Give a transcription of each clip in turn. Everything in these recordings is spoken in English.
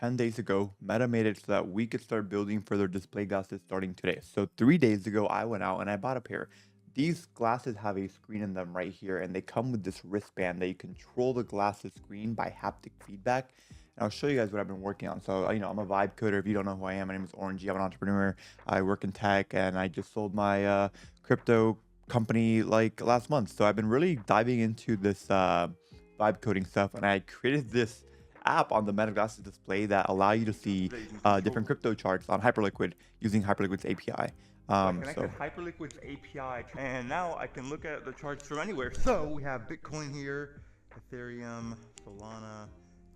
10 days ago, Meta made it so that we could start building for their display glasses starting today. So 3 days ago, I went out and I bought a pair. These glasses have a screen in them right here, and they come with this wristband that you control the glasses screen by haptic feedback. And I'll show you guys what I've been working on. So, I'm a vibe coder. If you don't know who I am, my name is Orangey. I'm an entrepreneur. I work in tech, and I just sold my crypto company like last month. So I've been really diving into this vibe coding stuff, and I created this app on the Meta Glasses display that allow you to see That you can different control. crypto charts on Hyperliquid using Hyperliquid's API. So I So connected Hyperliquid's API, and now I can look at the charts from anywhere. So we have Bitcoin here, Ethereum, Solana,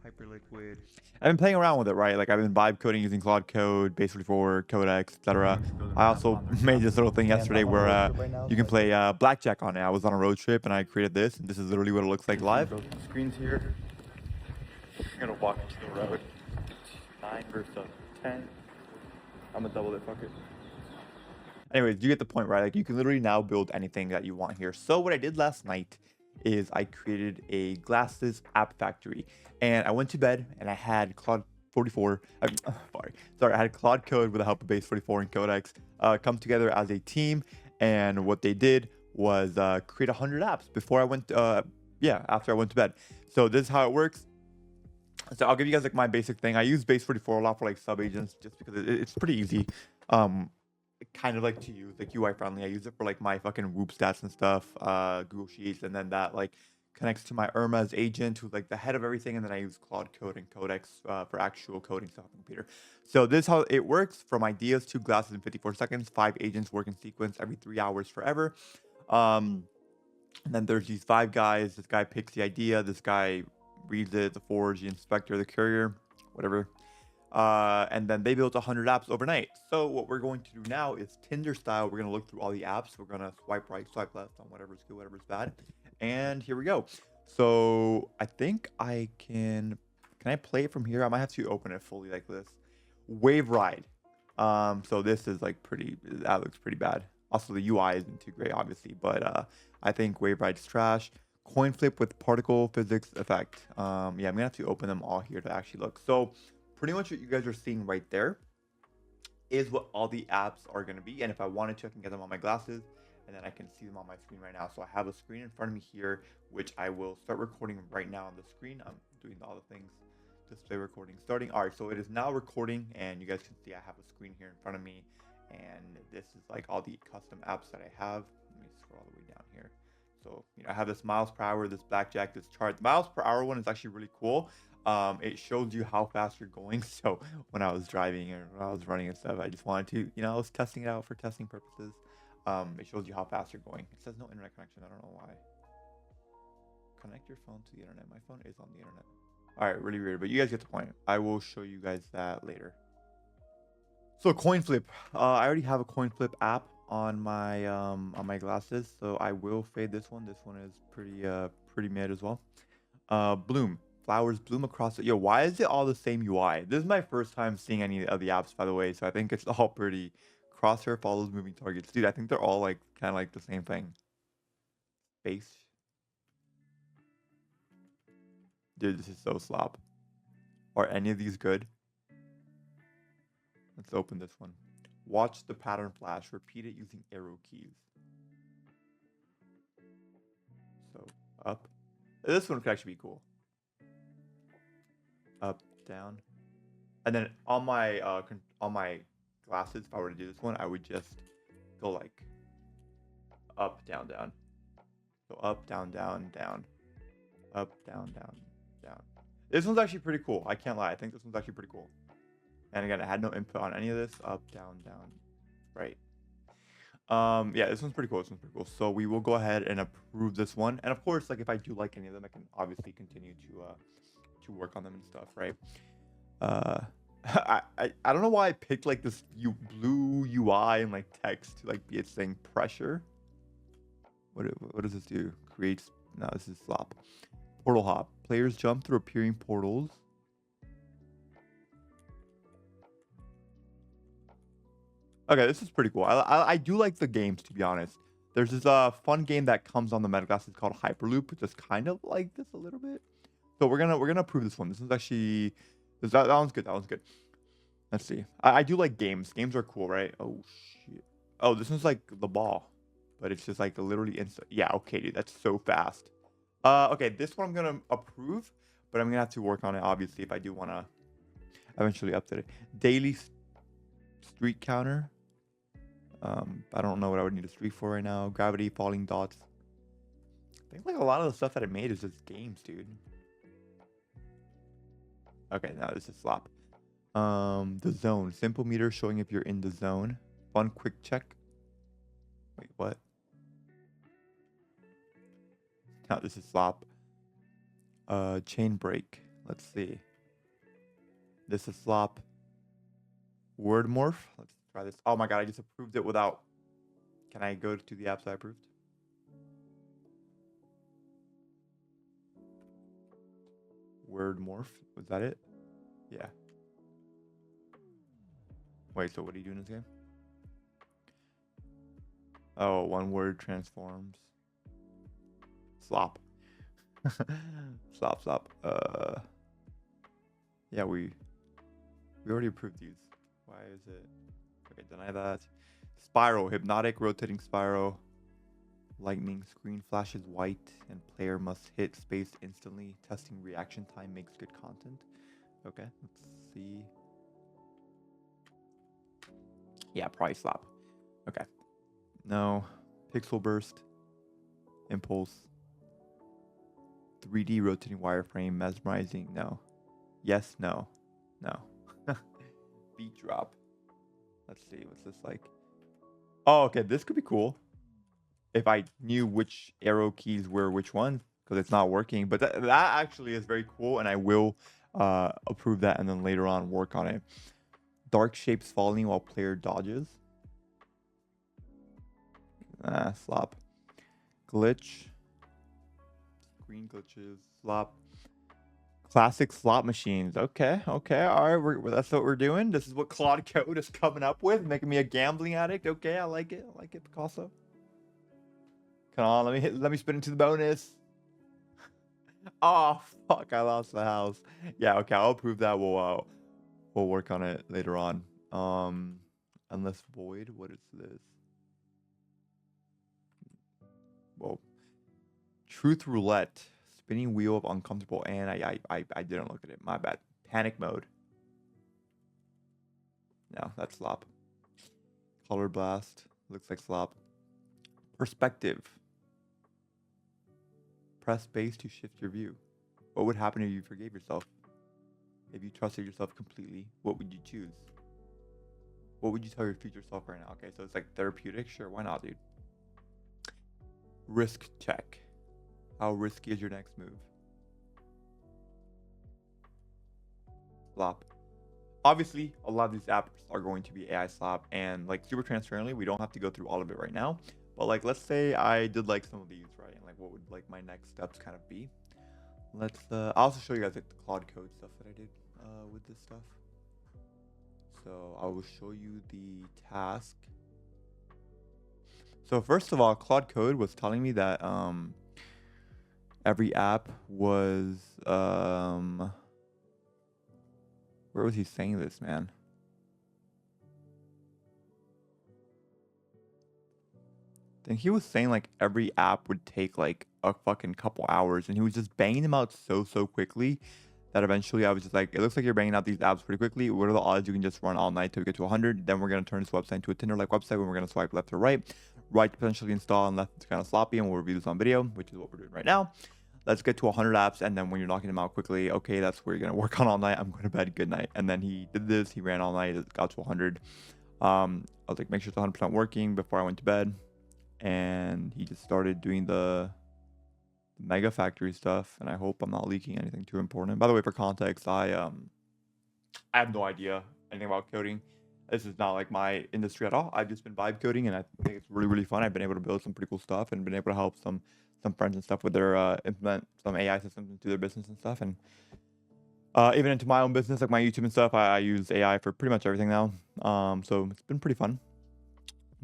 Hyperliquid. I've been playing around with it, right? Like I've been vibe coding using Claude Code, Base44, Codex, etc. I also made this little thing yesterday where you can play blackjack on it. I was on a road trip and I created this, and this is literally what it looks like live. Screens here. I'm gonna walk into the road. 9 versus 10. I'm gonna double it, fuck it. Anyways, you get the point, right? Like you can literally now build anything that you want here. So what I did last night is I created a glasses app factory, and I went to bed and I had Claude 44. I had Claude Code with the help of Base 44 and Codex come together as a team. And what they did was create 100 apps before I went. After I went to bed. So this is how it works. So I'll give you guys like my basic thing. I use Base 44 a lot for like sub agents just because it's pretty easy. Um, kind of like to use, like UI friendly. I use it for like my fucking Whoop stats and stuff, Google Sheets, and then that like connects to my Irma's agent, who's like the head of everything, and then I use Claude Code and Codex for actual coding stuff on the computer. So this is how it works: from ideas to glasses in 54 seconds. 5 agents work in sequence every 3 hours forever. Um, and then there's these 5 guys. This guy picks the idea. This guy reads it. The forge, the inspector, the courier, whatever. And then they built 100 apps overnight. So what we're going to do now is Tinder style. We're going to look through all the apps. We're going to swipe right, swipe left on whatever's good, whatever's bad. And here we go. So I think I can I play it from here? I might have to open it fully like this. Wave Ride. So this is like that looks pretty bad. Also, the UI isn't too great, obviously, but I think Wave Ride's trash. Coin flip with particle physics effect. Yeah, I'm gonna have to open them all here to actually look. So pretty much what you guys are seeing right there is what all the apps are gonna be. And if I wanted to, I can get them on my glasses, and then I can see them on my screen right now. So I have a screen in front of me here, which I will start recording right now on the screen. I'm doing all the things. Display recording starting. All right, so it is now recording, and you guys can see I have a screen here in front of me, and this is like all the custom apps that I have. Let me scroll all the way down here. So I have this miles per hour, this blackjack, this chart. The miles per hour one is actually really cool. It shows you how fast you're going. So when I was driving or when I was running and stuff, I just wanted to, I was testing it out for testing purposes. It shows you how fast you're going. It says no internet connection. I don't know why. Connect your phone to the internet. My phone is on the internet. All right, really weird, but you guys get the point. I will show you guys that later. So coin flip. I already have a coin flip app on my glasses, so I will fade this one. This one is pretty mid as well. Bloom. Flowers bloom across it. Yo, why is it all the same UI? This is my first time seeing any of the apps, by the way, so I think it's all pretty. Crosshair follows moving targets. Dude, I think they're all like kind of like the same thing. Face. Dude, this is so slop. Are any of these good? Let's open this one. Watch the pattern flash. Repeat it using arrow keys. So up. This one could actually be cool. Up, down, and then on my glasses, if I were to do this one, I would just go like up, down, down. So up, down, down, down, up, down, down, down. This one's actually pretty cool. I can't lie. I think this one's actually pretty cool. And again, I had no input on any of this. Up, down, down, right. Yeah, this one's pretty cool. This one's pretty cool. So we will go ahead and approve this one. And of course, like if I do like any of them, I can obviously continue to work on them and stuff, right? Uh, I don't know why I picked like this blue UI and like text to like be its thing. Pressure. What does this do? Creates. No, this is slop. Portal hop. Players jump through appearing portals. Okay, this is pretty cool. I do like the games, to be honest. There's this fun game that comes on the Meta Glasses called Hyperloop, which is kind of like this a little bit. So we're gonna approve this one. This is actually That one's good. That one's good. Let's see. I do like games. Games are cool, right? Oh shit. Oh, this one's like the ball, but it's just like literally instant. Yeah. Okay, dude. That's so fast. Okay. This one I'm gonna approve, but I'm gonna have to work on it obviously if I do wanna eventually update it. Daily streak counter. I don't know what I would need a streak for right now. Gravity, falling dots. I think like a lot of the stuff that I made is just games, dude. Okay, now this is slop. The zone. Simple meter showing if you're in the zone. Fun quick check. Wait, what? Now this is slop. Chain break. Let's see. This is slop. Word morph. Let's try this. Oh my god, I just approved it without. Can I go to the apps I approved? Word morph. Was that it? Yeah. Wait, so what do you do in this game? Oh, one word transforms. Slop. Slop. Yeah, we already approved these. Why is it? Okay, deny that. Spiral, hypnotic rotating spiral. Lightning screen flashes white and player must hit space instantly. Testing reaction time makes good content. Okay, let's see. Yeah, probably slop. Okay. No. Pixel burst. Impulse. 3D rotating wireframe. Mesmerizing. No. Yes, no. No. Beat drop. Let's see. What's this like? Oh, okay. This could be cool. If I knew which arrow keys were which one, because it's not working. But that actually is very cool, and I will approve that and then later on work on it. Dark shapes falling while player dodges. Slop. Glitch. Screen glitches. Slop. Classic slot machines. Okay. All right. That's what we're doing. This is what Claude Code is coming up with, making me a gambling addict. Okay, I like it. Picasso. Come on, let me spin into the bonus. Oh fuck! I lost the house. Yeah. Okay, I'll approve that. We'll work on it later on. Unless void. What is this? Well, truth roulette. Spinning wheel of uncomfortable, and I didn't look at it. My bad. Panic mode. No, that's slop. Color blast. Looks like slop. Perspective. Press space to shift your view. What would happen if you forgave yourself? If you trusted yourself completely, what would you choose? What would you tell your future self right now? Okay, so it's like therapeutic. Sure, why not, dude? Risk check. How risky is your next move? Slop. Obviously, a lot of these apps are going to be AI slop, and like super transparently, we don't have to go through all of it right now. But like, let's say I did like some of these, right? And like, what would like my next steps kind of be? Let's. I'll also show you guys like the Claude Code stuff that I did with this stuff. So I will show you the task. So first of all, Claude Code was telling me that every app was where was he saying this, man? Then he was saying like every app would take like a fucking couple hours, and he was just banging them out so quickly that eventually I was just like, it looks like you're banging out these apps pretty quickly. What are the odds you can just run all night to get to 100? Then we're gonna turn this website into a Tinder-like website when we're gonna swipe left or right. Right to potentially install, and left it's kind of sloppy, and we'll review this on video, which is what we're doing right now. Let's get to 100 apps, and then when you're knocking them out quickly, okay, that's where you're gonna work on all night. I'm going to bed. Good night. And then he did this. He ran all night. It got to 100. I was like, make sure it's 100% working before I went to bed. And he just started doing the Mega Factory stuff, and I hope I'm not leaking anything too important. By the way, for context, I have no idea anything about coding. This is not like my industry at all. I've just been vibe coding, and I think it's really fun. I've been able to build some pretty cool stuff, and been able to help some friends and stuff with their implement some AI systems into their business and stuff, and even into my own business, like my YouTube and stuff. I use AI for pretty much everything now. So it's been pretty fun.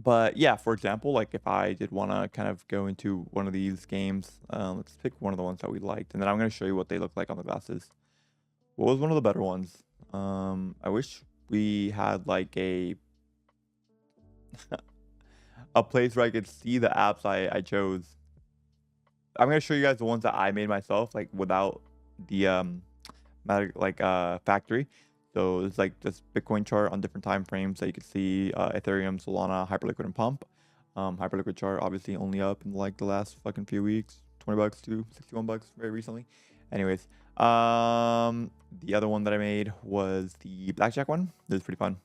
But yeah, for example, like if I did want to kind of go into one of these games, let's pick one of the ones that we liked, and then I'm going to show you what they look like on the glasses. What was one of the better ones? I wish we had like a place where I could see the apps I chose. I'm gonna show you guys the ones that I made myself, like without the factory. So it's like this Bitcoin chart on different time frames that you can see, Ethereum, Solana, Hyperliquid, and Pump. Hyperliquid chart obviously only up in like the last fucking few weeks, $20 to $61 very recently. Anyways, the other one that I made was the blackjack one. This is pretty fun.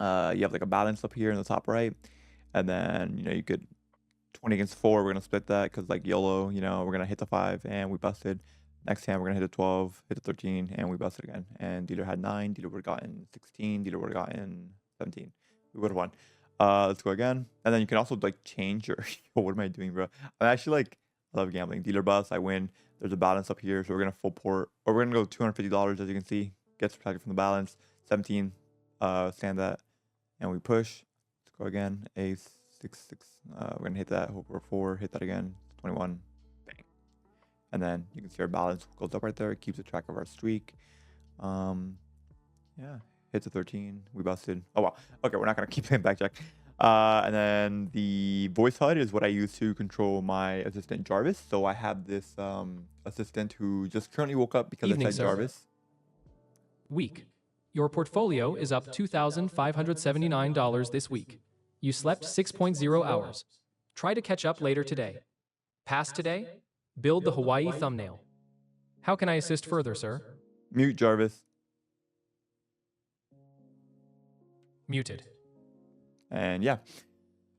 You have like a balance up here in the top right, and then you could 20 against 4. We're gonna split that because like YOLO, we're gonna hit the 5 and we busted. Next hand we're gonna hit the 12, hit the 13, and we busted again. And dealer had 9, dealer would have gotten 16, dealer would have gotten 17. We would have won. Let's go again. And then you can also like change your what am I doing, bro? I actually like I love gambling. Dealer bust, I win. There's a balance up here, so we're gonna full port, or we're gonna go $250 as you can see. Gets subtracted from the balance. 17, stand that, and we push. Let's go again. Ace, 6. We're gonna hit that. Hope we're 4. Hit that again. 21. Bang. And then you can see our balance goes up right there. It keeps a track of our streak. Yeah. Hits a 13. We busted. Oh wow. Okay, we're not gonna keep playing blackjack. And then the voice HUD is what I use to control my assistant Jarvis. So I have this assistant who just currently woke up because Evening, I said sir. Jarvis. Week. Your portfolio is up $2,579 this week. You slept 6.0 hours. Try to catch up later today. Pass today? Build the Hawaii thumbnail. How can I assist further, sir? Mute Jarvis. Muted. And yeah,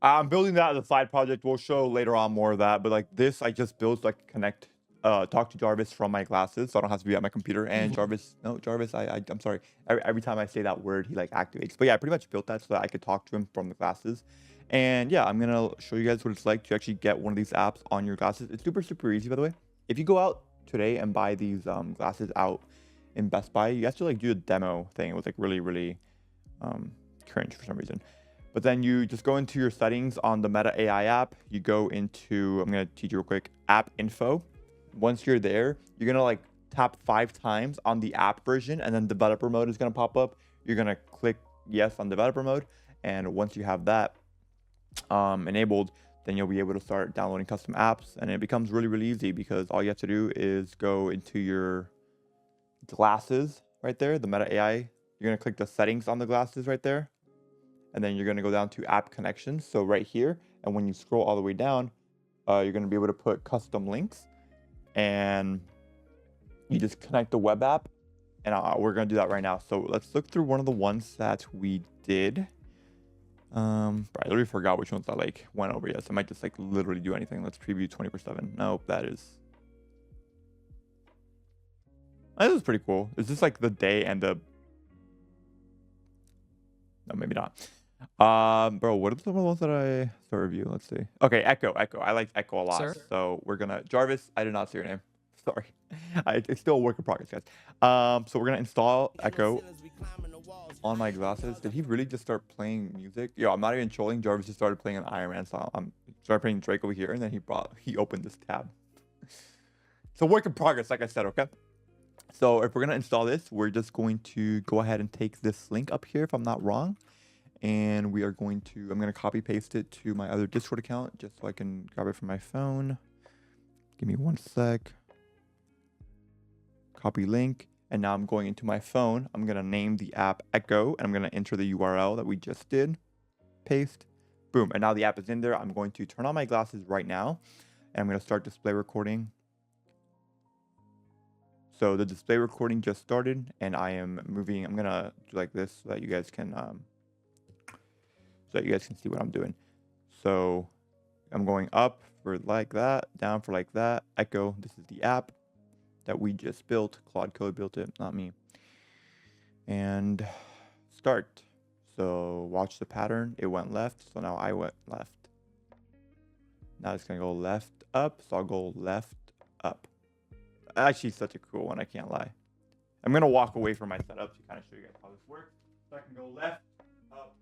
I'm building that as a side project. We'll show later on more of that. But like this, I just built so I can connect, talk to Jarvis from my glasses, so I don't have to be at my computer. And Jarvis, no, Jarvis, I'm sorry. Every time I say that word, he like activates. But yeah, I pretty much built that so that I could talk to him from the glasses. And yeah, I'm gonna show you guys what it's like to actually get one of these apps on your glasses. It's super easy, by the way. If you go out today and buy these glasses out in Best Buy, you have to like do a demo thing. It was like really cringe for some reason. But then you just go into your settings on the Meta AI app. You go into, I'm going to teach you real quick, app info. Once you're there, you're going to like tap 5 times on the app version, and then developer mode is going to pop up. You're going to click yes on developer mode. And once you have that enabled, then you'll be able to start downloading custom apps. And it becomes really easy because all you have to do is go into your glasses right there, the Meta AI. You're going to click the settings on the glasses right there. And then you're going to go down to app connections. So right here, and when you scroll all the way down, you're going to be able to put custom links, and you just connect the web app. And we're going to do that right now. So let's look through one of the ones that we did. I literally forgot which ones I like went over. Yes, I might just like literally do anything. Let's preview 24/7. Nope, that is. This is pretty cool. Is this like the day and the? No, maybe not. Bro, what are some of the ones that I saw review? Let's see. Okay, Echo. I like Echo a lot. Sir? So we're gonna Jarvis. I did not see your name. Sorry. It's still a work in progress, guys. So we're gonna install Echo on my glasses. Did he really just start playing music? Yo, I'm not even trolling. Jarvis just started playing an Iron Man song. Started playing Drake over here, and then he opened this tab. It's a work in progress, like I said. Okay. So if we're gonna install this, we're just going to go ahead and take this link up here, if I'm not wrong. And we are going to, I'm going to copy paste it to my other Discord account just so I can grab it from my phone. Give me 1 sec. Copy link. And now I'm going into my phone. I'm going to name the app Echo, and I'm going to enter the URL that we just did. Paste. Boom. And now the app is in there. I'm going to turn on my glasses right now, and I'm going to start display recording. So the display recording just started, and I am moving. I'm going to do like this so that you guys can see what I'm doing. So I'm going up for like that, down for like that. Echo, this is the app that we just built. Claude Code built it, not me. And start. So watch the pattern. It went left, so now I went left. Now it's gonna go left, up, so I'll go left, up. Actually, such a cool one, I can't lie. I'm gonna walk away from my setup to kind of show you guys how this works. So I can go left, up,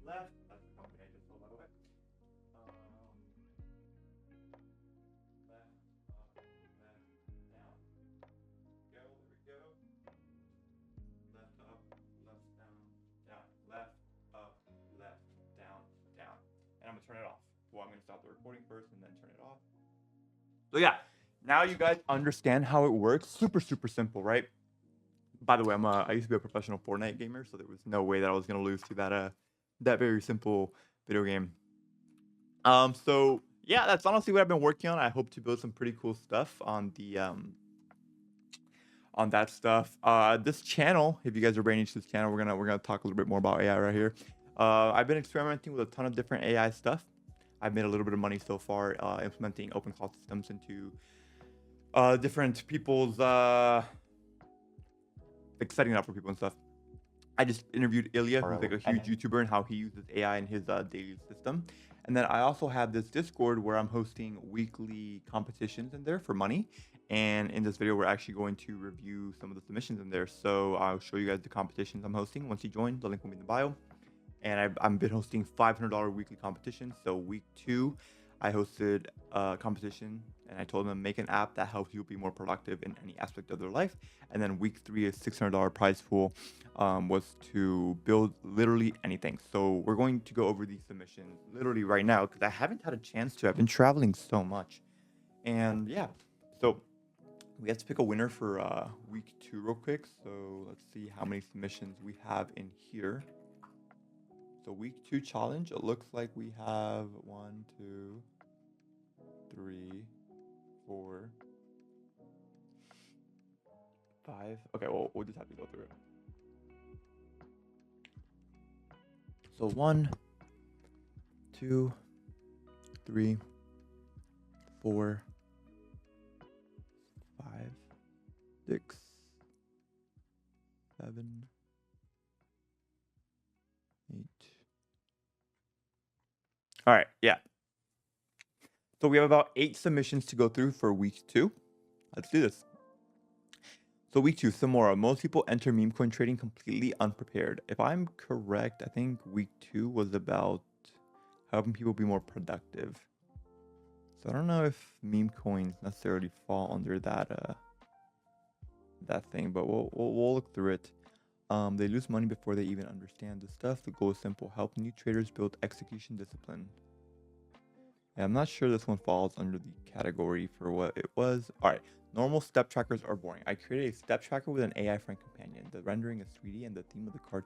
left. Left, recording first and then turn it off. So yeah, now you guys understand how it works. Super, super simple, right? By the way, I used to be a professional Fortnite gamer, so there was no way that I was gonna lose to that very simple video game. So yeah, that's honestly what I've been working on. I hope to build some pretty cool stuff on the on that stuff. This channel, if you guys are brand new to this channel, we're gonna talk a little bit more about AI right here. I've been experimenting with a ton of different AI stuff. I've made a little bit of money so far implementing open cloud systems into different people's like setting it up for people and stuff. I just interviewed Ilya, who's like a huge YouTuber, and how he uses AI in his daily system. And then I also have this Discord where I'm hosting weekly competitions in there for money. And in this video, we're actually going to review some of the submissions in there. So I'll show you guys the competitions I'm hosting. Once you join, the link will be in the bio. And I've been hosting $500 weekly competitions. So week 2, I hosted a competition and I told them make an app that helps you be more productive in any aspect of their life. And then week 3 is $600 prize pool was to build literally anything. So we're going to go over these submissions literally right now because I haven't had a chance to. I've been traveling so much. And yeah, so we have to pick a winner for week 2 real quick. So let's see how many submissions we have in here. So week 2 challenge, it looks like we have 1, 2, 3, 4, 5. Okay, well, we'll just have to go through it. So 1, 2, 3, 4, 5, 6, 7, 8. All right, yeah. So we have about 8 submissions to go through for week 2. Let's do this. So week 2, Samora. Most people enter meme coin trading completely unprepared. If I'm correct, I think week 2 was about helping people be more productive. So I don't know if meme coins necessarily fall under that that thing, but we'll look through it. They lose money before they even understand the stuff. The goal is simple: help new traders build execution discipline. Yeah, I'm not sure this one falls under the category for what it was. All right, normal step trackers are boring. I created a step tracker with an AI friend companion. The rendering is 3D and the theme of the card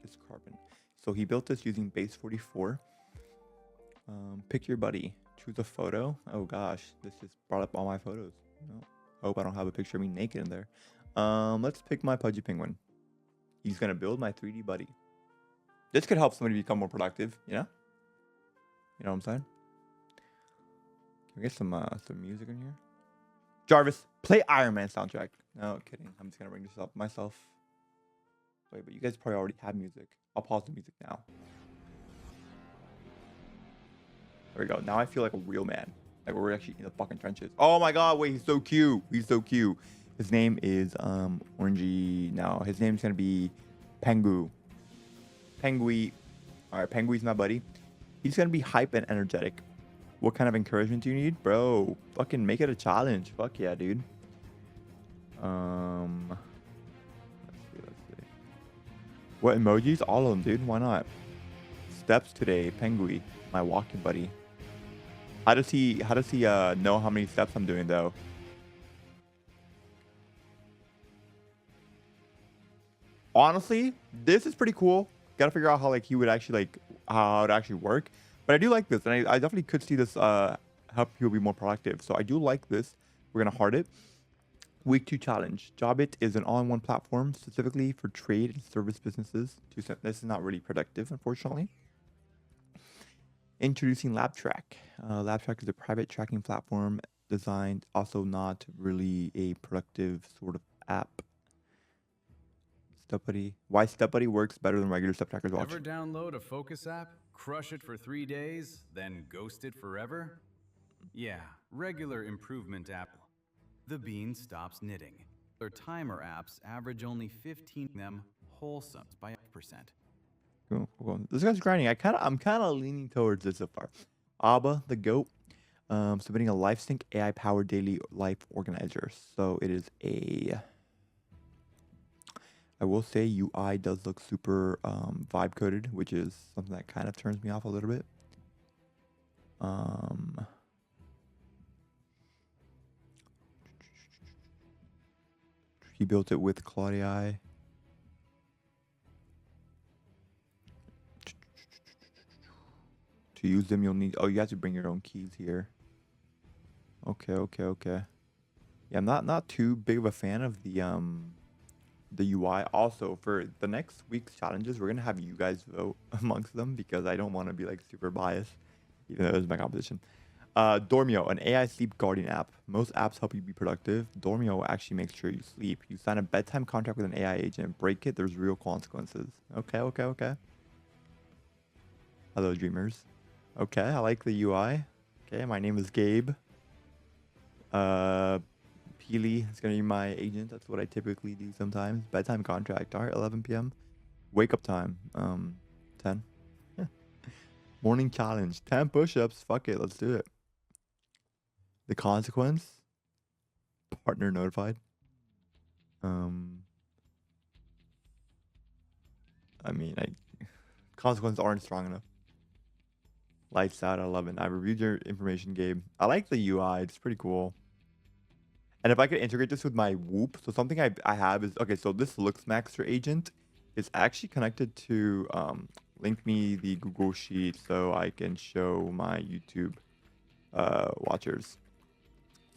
is carbon. So he built this using base 44. Pick your buddy. Choose a photo. Oh gosh, this just brought up all my photos. No, hope I don't have a picture of me naked in there. Let's pick my Pudgy Penguin. He's gonna build my 3D buddy. This could help somebody become more productive, you know? You know what I'm saying? Can we get some music in here? Jarvis, play Iron Man soundtrack. No, kidding. I'm just gonna bring this up myself. Wait, but you guys probably already have music. I'll pause the music now. There we go. Now I feel like a real man. Like we're actually in the fucking trenches. Oh my god, wait, he's so cute. He's so cute. His name is Orangey. No, his name's gonna be Pengu. Pengui. Alright, Pengui's my buddy. He's gonna be hype and energetic. What kind of encouragement do you need? Bro, fucking make it a challenge. Fuck yeah, dude. Let's see. What emojis? All of them, dude. Why not? Steps today, Pengui, my walking buddy. How does he know how many steps I'm doing though? Honestly, this is pretty cool. Gotta figure out how like he would actually like how it actually work. But I do like this, and I definitely could see this help people be more productive. So I do like this. We're gonna heart it. Week 2 challenge. Jobit is an all-in-one platform specifically for trade and service businesses. This is not really productive, unfortunately. Introducing LabTrack. LabTrack is a private tracking platform designed, also not really a productive sort of app. StepBuddy. Why StepBuddy works better than regular step trackers. Watch. Ever download a Focus app, crush it for 3 days, then ghost it forever? Yeah, regular improvement app. The bean stops knitting. Their timer apps average only 15 them wholesome by 1%. Cool. This guy's grinding. I'm kind of leaning towards this so far. Abba, the goat, submitting a LifeSync AI-powered daily life organizer. So it is a. I will say UI does look super vibe coded, which is something that kind of turns me off a little bit. He built it with Claudia. To use them, you'll need. Oh, you have to bring your own keys here. Okay. Yeah, I'm not too big of a fan of the UI. Also, for the next week's challenges, we're gonna have you guys vote amongst them because I don't want to be like super biased, even though it is my competition. Dormio, an AI sleep guardian app. Most apps help you be productive. Dormio actually makes sure you sleep. You sign a bedtime contract with an AI agent. Break it, there's real consequences. Okay. Hello, dreamers. Okay, I like the UI. Okay, my name is Gabe. Peely is gonna be my agent. That's what I typically do sometimes. Bedtime contract. All right, 11 p.m. Wake up time. 10. Morning challenge. 10 push-ups. Fuck it, let's do it. The consequence. Partner notified. I mean, consequences aren't strong enough. Lights out at 11. I reviewed your information, Gabe. I like the UI. It's pretty cool. And if I could integrate this with my Whoop, so something I have is, okay, so this LooksMaxer agent is actually connected to link me the Google Sheet so I can show my YouTube watchers.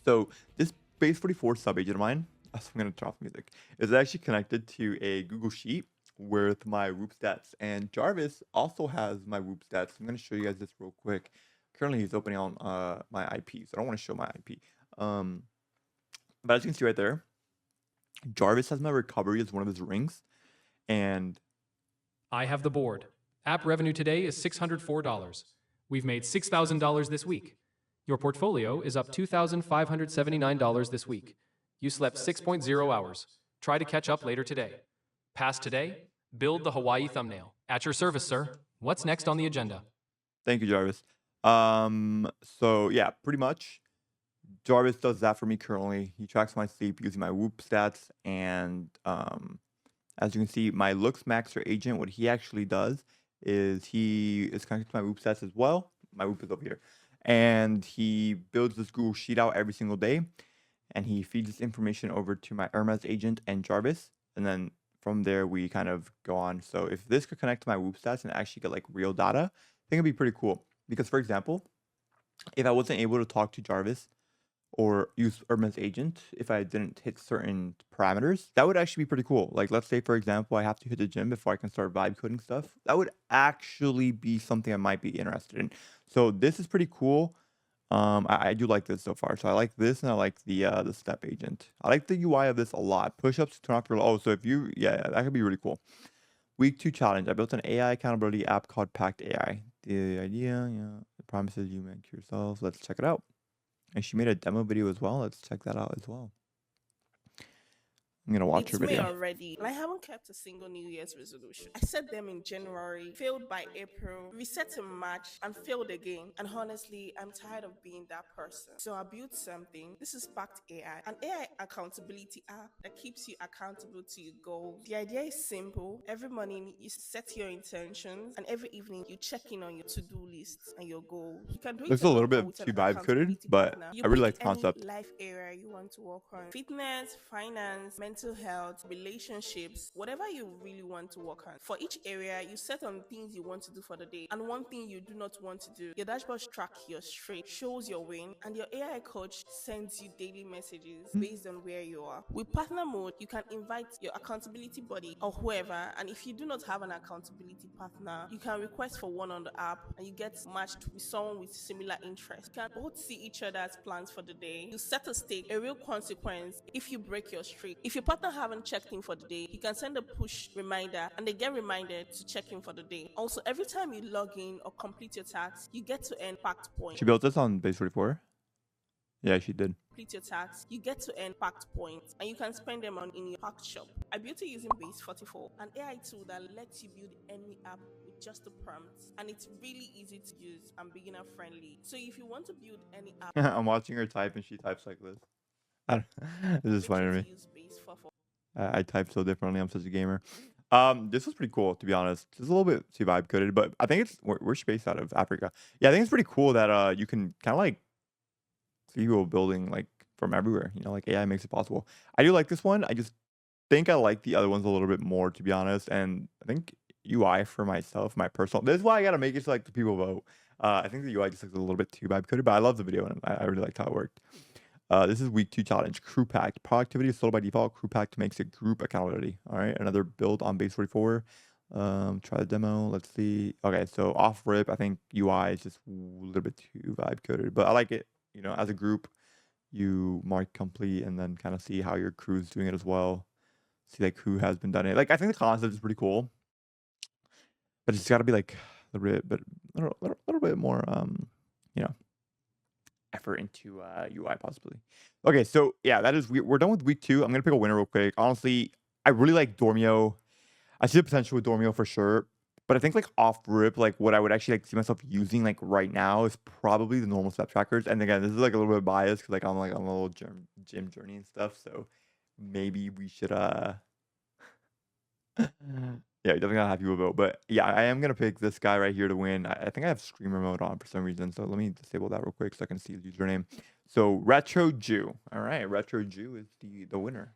So this Base 44 sub agent of mine, I'm going to turn off music, is actually connected to a Google Sheet with my Whoop stats. And Jarvis also has my Whoop stats. I'm going to show you guys this real quick. Currently, he's opening on my IP, so I don't want to show my IP. But as you can see right there, Jarvis has my recovery as one of his rings. And I have the board. App revenue today is $604. We've made $6,000 this week. Your portfolio is up $2,579 this week. You slept 6.0 hours. Try to catch up later today. Pass today. Build the Hawaii thumbnail. At your service, sir. What's next on the agenda? Thank you, Jarvis. So yeah, pretty much Jarvis does that for me currently. He tracks my sleep using my Whoop stats, and as you can see, my LooksMaxer agent, what he actually does is he is connected to my Whoop stats as well. My Whoop is over here. And he builds this Google Sheet out every single day, and he feeds this information over to my Hermes agent and Jarvis, and then from there we kind of go on. So if this could connect to my Whoop stats and actually get like real data, I think it'd be pretty cool. Because for example, if I wasn't able to talk to Jarvis or use Hermes agent, if I didn't hit certain parameters, that would actually be pretty cool. Like let's say for example, I have to hit the gym before I can start vibe coding stuff. That would actually be something I might be interested in. So this is pretty cool. I do like this so far. So I like this and I like the step agent. I like the UI of this a lot. Push-ups to turn off your, oh, so if you, yeah, that could be really cool. Week 2 challenge. I built an AI accountability app called Pact AI. The idea, the promises you make yourself. Let's check it out. And she made a demo video as well. Let's check that out as well. I'm gonna watch her It's me video. already. I haven't kept a single New Year's resolution. I set them in January, failed by April, reset in March, and failed again. And honestly, I'm tired of being that person. So I built something. This is Pact AI, an AI accountability app that keeps you accountable to your goals. The idea is simple. Every morning you set your intentions, and every evening you check in on your to-do lists and your goals. You can do it Looks a little alone or bit with an too vibe coded, accountability but partner. I really pick like the any concept. life area you want to work on: fitness, finance, mental health, relationships, whatever you really want to work on. For each area, you set on things you want to do for the day and one thing you do not want to do. Your dashboard tracks your streak, shows your win, and your AI coach sends you daily messages based on where you are. With partner mode, you can invite your accountability buddy or whoever, and if you do not have an accountability partner, you can request for one on the app and you get matched with someone with similar interests. You can both see each other's plans for the day. You set a stake, a real consequence if you break your streak. If your partner haven't checked in for the day, you can send a push reminder and they get reminded to check in for the day. Also, every time you log in or complete your tasks, you get to earn Pact points. She built this on Base 44? Yeah, she did. Complete your tasks, you get to earn Pact points and you can spend them on in your Pact shop. I built it using Base 44, an AI tool that lets you build any app with just the prompts, and it's really easy to use and beginner friendly. So if you want to build any app, I'm watching her type and she types like this. This is funny to me. use Base 44. I type so differently. I'm such a gamer. This was pretty cool to be honest. It's a little bit too vibe coded, but I think it's we're based out of Africa. Yeah, I think it's pretty cool that you can kind of like see people building like from everywhere. You know, like AI makes it possible. I do like this one. I just think I like the other ones a little bit more to be honest. And I think UI for myself, my personal. This is why I gotta make it so like the people vote. I think the UI just looks a little bit too vibe coded, but I love the video and I really liked how it worked. This is week 2 challenge. Crew pack. Productivity is sold by default. Crew pack makes it group accountability. All right. Another build on base 44. Try the demo. Let's see. Okay. So off rip, I think UI is just a little bit too vibe coded, but I like it. You know, as a group, you mark complete and then kind of see how your crew's doing it as well. See like who has been done it. Like I think the concept is pretty cool, but it's got to be like a little bit, but little bit more, you know, effort into UI possibly. Okay, so yeah, that is we're done with week 2. I'm gonna pick a winner real quick. Honestly, I really like Dormio. I see the potential with Dormio for sure, but I think like off rip, like what I would actually like see myself using like right now is probably the normal step trackers. And again, this is like a little bit biased because like I'm like on a little gym journey and stuff. So maybe we should yeah, definitely gotta have people vote. But yeah, I am gonna pick this guy right here to win. I think I have streamer mode on for some reason, so let me disable that real quick so I can see his username. So Retro Jew. All right, Retro Jew is the winner.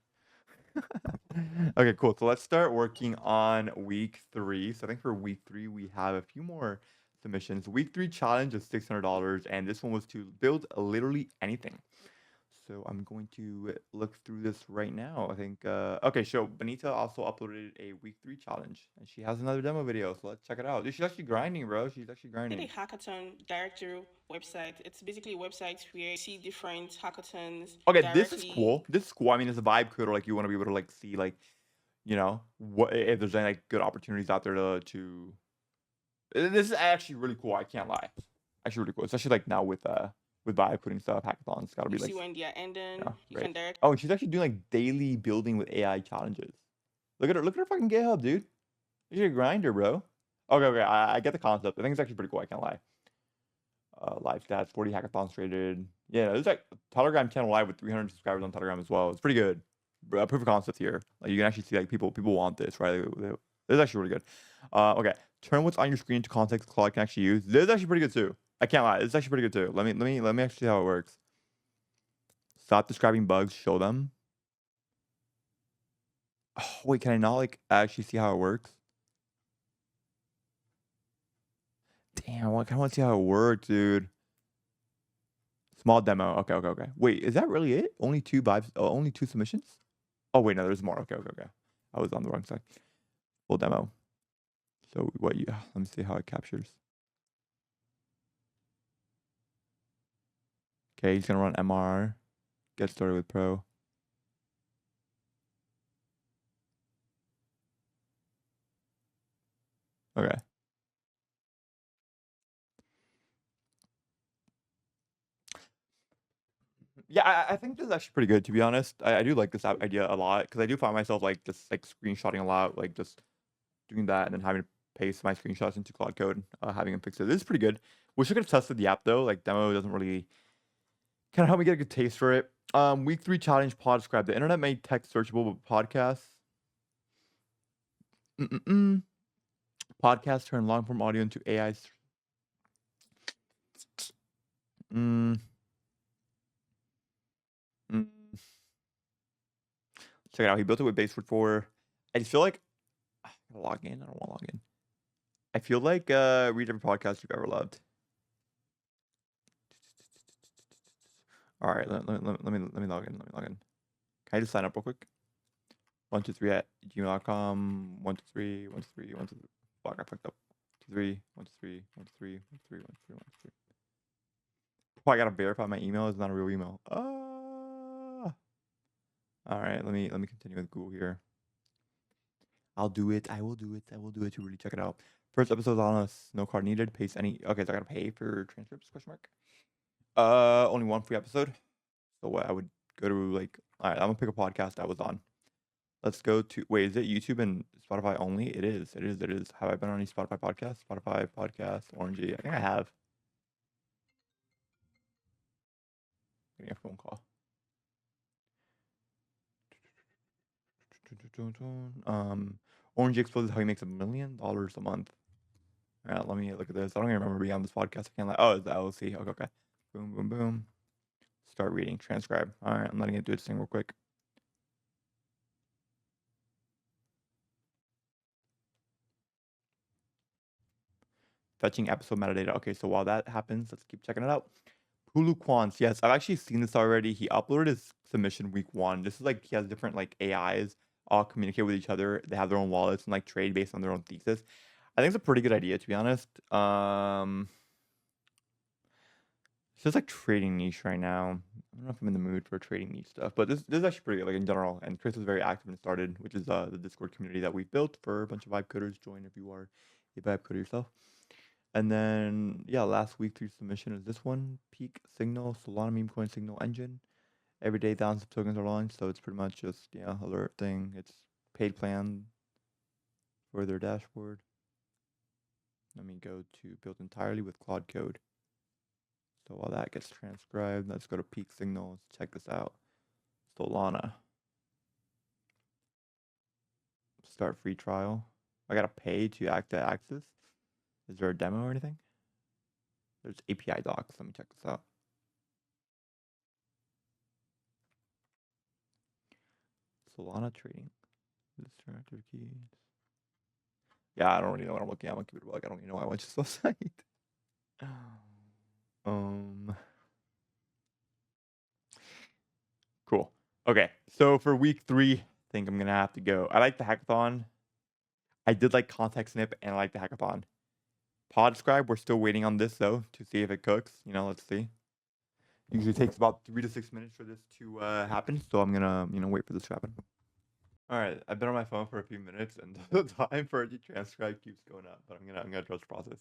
Okay, cool. So let's start working on week 3. So I think for week 3 we have a few more submissions. Week 3 challenge is $600, and this one was to build literally anything. So I'm going to look through this right now. I think okay, so Benita also uploaded a week 3 challenge and she has another demo video. So let's check it out. Dude, she's actually grinding, bro. She's actually Did a grinding. hackathon directory website. It's basically a website where you see different hackathons Okay, this is directly. cool. This is cool. I mean, it's a vibe code, or like you want to be able to like see like, you know, what if there's any like good opportunities out there to this is actually really cool. I can't lie. Actually really cool. Especially like now with vibe coding stuff, hackathons gotta be You like see when they are ending. yeah, You great. can direct. Oh, and she's actually doing like daily building with AI challenges. Look at her fucking GitHub, dude. She's a grinder, bro. Okay, I get the concept. I think it's actually pretty cool. I can't lie. Live stats, 40 hackathons rated. Yeah, there's like a Telegram channel live with 300 subscribers on Telegram as well. It's pretty good. Proof of concept here. Like you can actually see like people want this, right? This is actually really good. Okay, turn what's on your screen to context Claude can actually use. This is actually pretty good too. I can't lie. This is actually pretty good too. Let me actually see how it works. Stop describing bugs. Show them. Oh, wait, can I not like actually see how it works? Damn, I kind of want to see how it works, dude. Small demo. Okay. Wait, is that really it? Only 2 vibes? Oh, only 2 submissions? Oh wait, no, there's more. Okay. I was on the wrong side. Full demo. So what you? Let me see how it captures. Okay, he's gonna run MR. Get started with Pro. Okay. Yeah, I think this is actually pretty good to be honest. I do like this idea a lot because I do find myself like just like screenshotting a lot, like just doing that and then having to paste my screenshots into Claude Code, having them fix it. This is pretty good. Wish I could have tested the app though. Like demo doesn't really kind of help me get a good taste for it. Week 3 challenge pod describe. The internet made text searchable, but podcasts. Podcasts turn long form audio into AI. Check it out. He built it with Baseford 4. I just feel like I gotta log in. I don't want to log in. I feel like read every podcast you've ever loved. All right, let me log in. Let me log in. Can I just sign up real quick? 123@gmail.com. 123. Fuck, I fucked up. 23. 123. 123. 123. 123. 123. Oh, I gotta verify my email is not a real email. All right, let me continue with Google here. I'll do it. I will do it to really check it out. First episode on us. No card needed. Paste any. Okay, so I gotta pay for transcripts? Question mark. Only 1 free episode. So what I would go to like. All right, I'm gonna pick a podcast I was on. Let's go to. Wait, is it YouTube and Spotify only? It is. Have I been on any Spotify podcasts? Spotify podcast, Orangey. I think I have. Getting a phone call. Orange exposes how he makes $1 million a month. All right, let me look at this. I don't even remember being on this podcast. I can't lie. Oh, it's the LLC. Okay, okay. Boom, boom, boom. Start reading. Transcribe. All right, I'm letting it do its thing real quick. Fetching episode metadata. Okay, so while that happens, let's keep checking it out. Hulu Quants. Yes, I've actually seen this already. He uploaded his submission week 1. This is like he has different like AIs all communicate with each other. They have their own wallets and like trade based on their own thesis. I think it's a pretty good idea, to be honest. It's just like trading niche right now. I don't know if I'm in the mood for trading niche stuff, but this is actually pretty good, like in general. And Chris was very active and started, which is the Discord community that we've built for a bunch of vibe coders. Join if you are a vibe coder yourself. And then yeah, last week 3 submission is this one: Peak Signal, Solana meme coin Signal Engine. Every day thousands of tokens are launched, so it's pretty much just alert thing. It's paid plan for their dashboard. Let me go to built entirely with Claude Code. So while that gets transcribed, let's go to Peak Signal. Let's check this out. Solana. Start free trial. I gotta pay to access. Is there a demo or anything? There's API docs. Let me check this out. Solana trading. Active keys. Yeah, I don't really know what I'm looking at. I'm keep it like I don't even know why I went to this website. Cool. Okay, so for week 3, I think I'm gonna have to go. I like the hackathon. I did like context snip and I like the hackathon. Podscribe, we're still waiting on this though to see if it cooks. Let's see. Usually takes about 3 to 6 minutes for this to happen, so I'm gonna wait for this to happen. All right, I've been on my phone for a few minutes, and the time for it to transcribe keeps going up. But I'm gonna trust the process.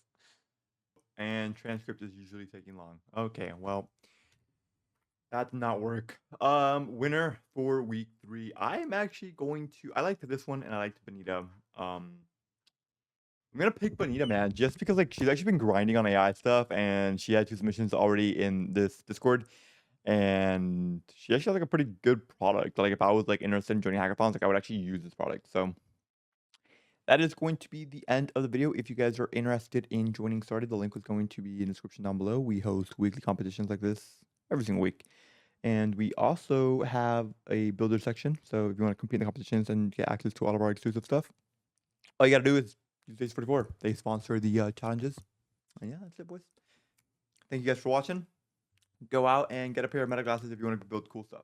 And transcript is usually taking long. Okay, well, that did not work. Winner for week 3. I'm actually going to. I liked this one, and I liked Benita. I'm gonna pick Benita, man, just because like she's actually been grinding on AI stuff, and she had 2 submissions already in this Discord. And she actually has like a pretty good product. Like if I was like interested in joining hackathons, like I would actually use this product. So that is going to be the end of the video. If you guys are interested in joining Started, the link was going to be in the description down below. We host weekly competitions like this every single week. And we also have a builder section. So if you want to compete in the competitions and get access to all of our exclusive stuff, all you got to do is use Base44. They sponsor the challenges. And yeah, that's it, boys. Thank you guys for watching. Go out and get a pair of meta glasses if you want to build cool stuff.